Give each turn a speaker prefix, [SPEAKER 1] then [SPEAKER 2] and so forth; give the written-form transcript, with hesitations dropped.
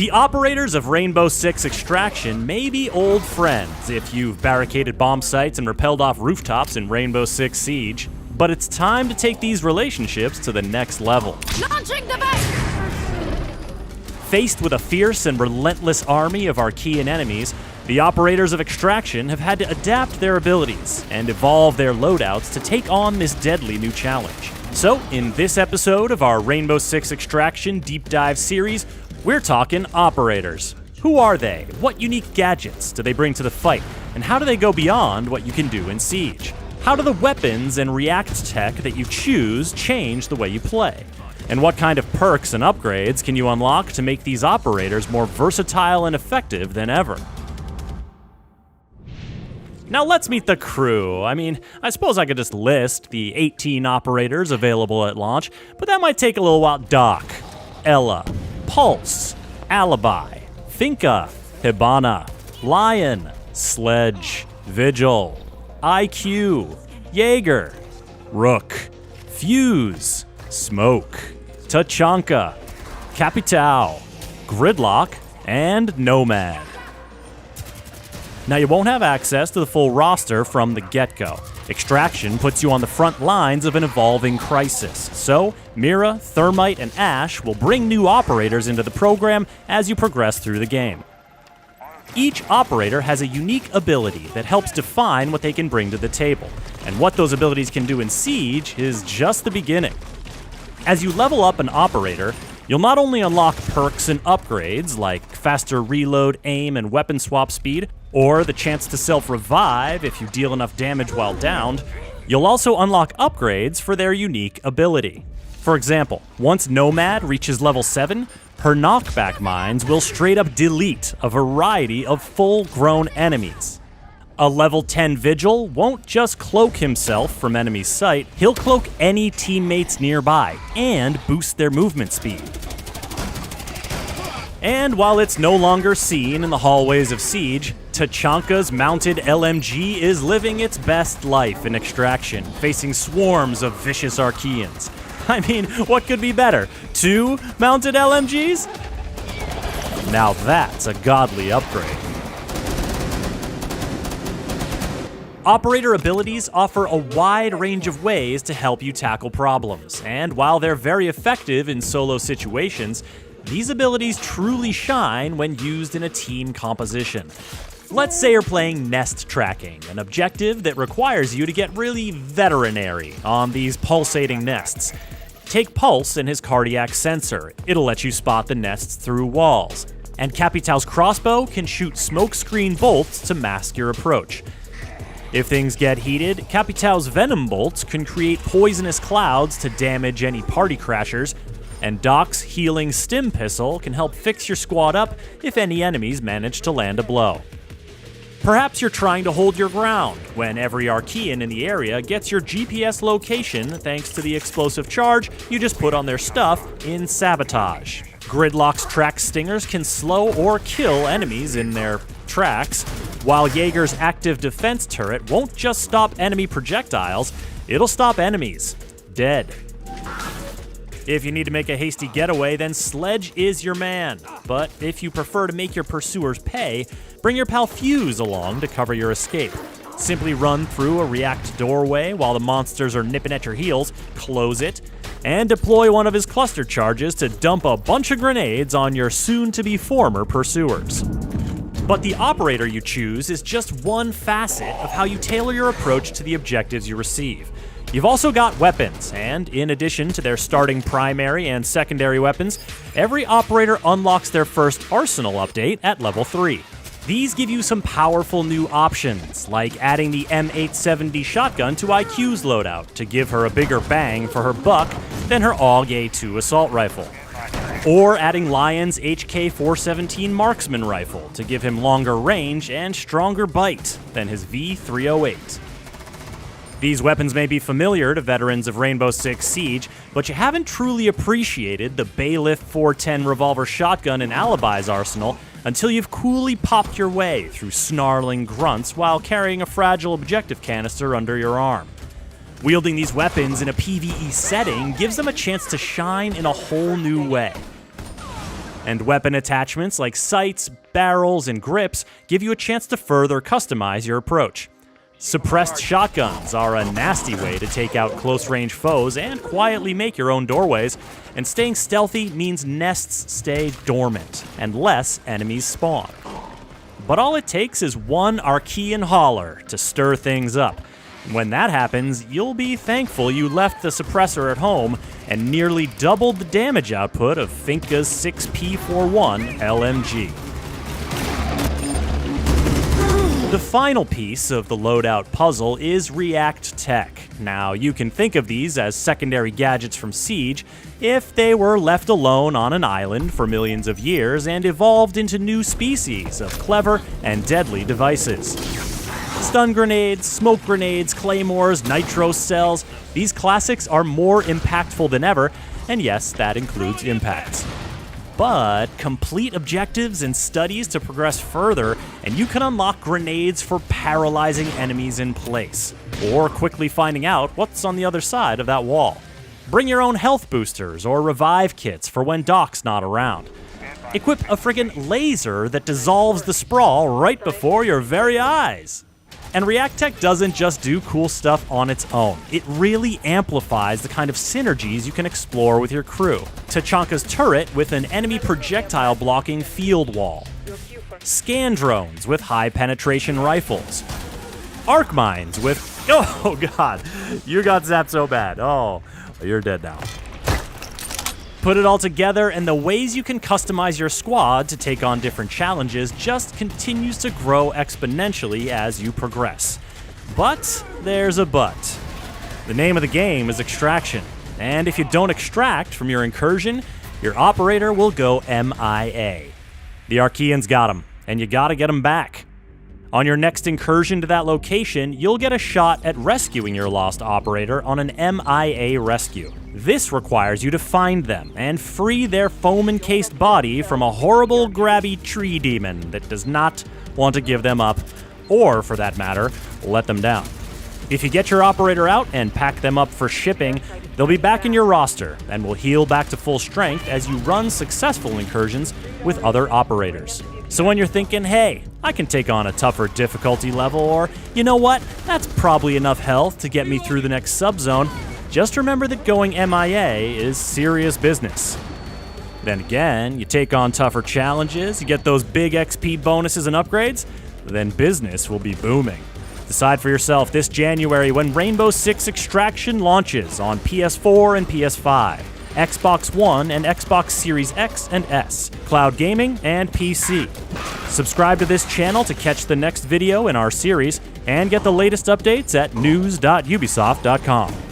[SPEAKER 1] The operators of Rainbow Six Extraction may be old friends if you've barricaded bomb sites and repelled off rooftops in Rainbow Six Siege, but it's time to take these relationships to the next level.
[SPEAKER 2] Launching device!
[SPEAKER 1] Faced with a fierce and relentless army of Archean enemies, the operators of Extraction have had to adapt their abilities and evolve their loadouts to take on this deadly new challenge. So, in this episode of our Rainbow Six Extraction Deep Dive series, we're talking operators. Who are they? What unique gadgets do they bring to the fight? And how do they go beyond what you can do in Siege? How do the weapons and react tech that you choose change the way you play? And what kind of perks and upgrades can you unlock to make these operators more versatile and effective than ever? Now let's meet the crew. I suppose I could just list the 18 operators available at launch, but that might take a little while. Doc, Ella, Pulse, Alibi, Finka, Hibana, Lion, Sledge, Vigil, IQ, Jaeger, Rook, Fuse, Smoke, Tachanka, Capital, Gridlock, and Nomad. Now, you won't have access to the full roster from the get-go. Extraction puts you on the front lines of an evolving crisis, so Mira, Thermite, and Ash will bring new operators into the program as you progress through the game. Each operator has a unique ability that helps define what they can bring to the table, and what those abilities can do in Siege is just the beginning. As you level up an operator, you'll not only unlock perks and upgrades like faster reload, aim, and weapon swap speed, or the chance to self-revive if you deal enough damage while downed, you'll also unlock upgrades for their unique ability. For example, once Nomad reaches level 7, her knockback mines will straight up delete a variety of full-grown enemies. A level 10 Vigil won't just cloak himself from enemy sight, he'll cloak any teammates nearby and boost their movement speed. And while it's no longer seen in the hallways of Siege, Tachanka's mounted LMG is living its best life in Extraction, facing swarms of vicious Archeans. What could be better? 2 mounted LMGs? Now that's a godly upgrade. Operator abilities offer a wide range of ways to help you tackle problems, and while they're very effective in solo situations, these abilities truly shine when used in a team composition. Let's say you're playing nest tracking, an objective that requires you to get really veterinary on these pulsating nests. Take Pulse and his cardiac sensor. It'll let you spot the nests through walls. And Capital's crossbow can shoot smokescreen bolts to mask your approach. If things get heated, Capital's venom bolts can create poisonous clouds to damage any party crashers, and Doc's healing stim pistol can help fix your squad up if any enemies manage to land a blow. Perhaps you're trying to hold your ground when every Archean in the area gets your GPS location thanks to the explosive charge you just put on their stuff in Sabotage. Gridlock's track stingers can slow or kill enemies in their tracks, while Jaeger's active defense turret won't just stop enemy projectiles, it'll stop enemies dead. If you need to make a hasty getaway, then Sledge is your man. But if you prefer to make your pursuers pay, bring your pal Fuse along to cover your escape. Simply run through a react doorway while the monsters are nipping at your heels, close it, and deploy one of his cluster charges to dump a bunch of grenades on your soon-to-be former pursuers. But the operator you choose is just one facet of how you tailor your approach to the objectives you receive. You've also got weapons, and in addition to their starting primary and secondary weapons, every operator unlocks their first arsenal update at level 3. These give you some powerful new options, like adding the M870 shotgun to IQ's loadout to give her a bigger bang for her buck than her AUG A2 assault rifle. Or adding Lion's HK417 marksman rifle to give him longer range and stronger bite than his V308. These weapons may be familiar to veterans of Rainbow Six Siege, but you haven't truly appreciated the Bailiff 410 revolver shotgun in Alibi's arsenal until you've coolly popped your way through snarling grunts while carrying a fragile objective canister under your arm. Wielding these weapons in a PvE setting gives them a chance to shine in a whole new way. And weapon attachments like sights, barrels, and grips give you a chance to further customize your approach. Suppressed shotguns are a nasty way to take out close-range foes and quietly make your own doorways, and staying stealthy means nests stay dormant and less enemies spawn. But all it takes is one Archean holler to stir things up. When that happens, you'll be thankful you left the suppressor at home and nearly doubled the damage output of Finka's 6P41 LMG. The final piece of the loadout puzzle is React Tech. Now, you can think of these as secondary gadgets from Siege if they were left alone on an island for millions of years and evolved into new species of clever and deadly devices. Stun grenades, smoke grenades, claymores, nitro cells, these classics are more impactful than ever, and yes, that includes impacts. But complete objectives and studies to progress further, and you can unlock grenades for paralyzing enemies in place, or quickly finding out what's on the other side of that wall. Bring your own health boosters or revive kits for when Doc's not around. Equip a friggin' laser that dissolves the sprawl right before your very eyes. And React Tech doesn't just do cool stuff on its own. It really amplifies the kind of synergies you can explore with your crew. Tachanka's turret with an enemy projectile blocking field wall. Scan drones with high penetration rifles. Arc mines with... Oh god, you got zapped so bad. Oh, you're dead now. Put it all together, and the ways you can customize your squad to take on different challenges just continues to grow exponentially as you progress. But there's a but. The name of the game is Extraction, and if you don't extract from your incursion, your operator will go MIA. The Archeans got him, and you gotta get him back. On your next incursion to that location, you'll get a shot at rescuing your lost operator on an MIA rescue. This requires you to find them and free their foam-encased body from a horrible, grabby tree demon that does not want to give them up, or, for that matter, let them down. If you get your operator out and pack them up for shipping, they'll be back in your roster and will heal back to full strength as you run successful incursions with other operators. So when you're thinking, hey, I can take on a tougher difficulty level, or, you know what, that's probably enough health to get me through the next subzone, just remember that going MIA is serious business. Then again, you take on tougher challenges, you get those big XP bonuses and upgrades, then business will be booming. Decide for yourself this January when Rainbow Six Extraction launches on PS4 and PS5, Xbox One and Xbox Series X and S, cloud gaming, and PC. Subscribe to this channel to catch the next video in our series, and get the latest updates at news.ubisoft.com.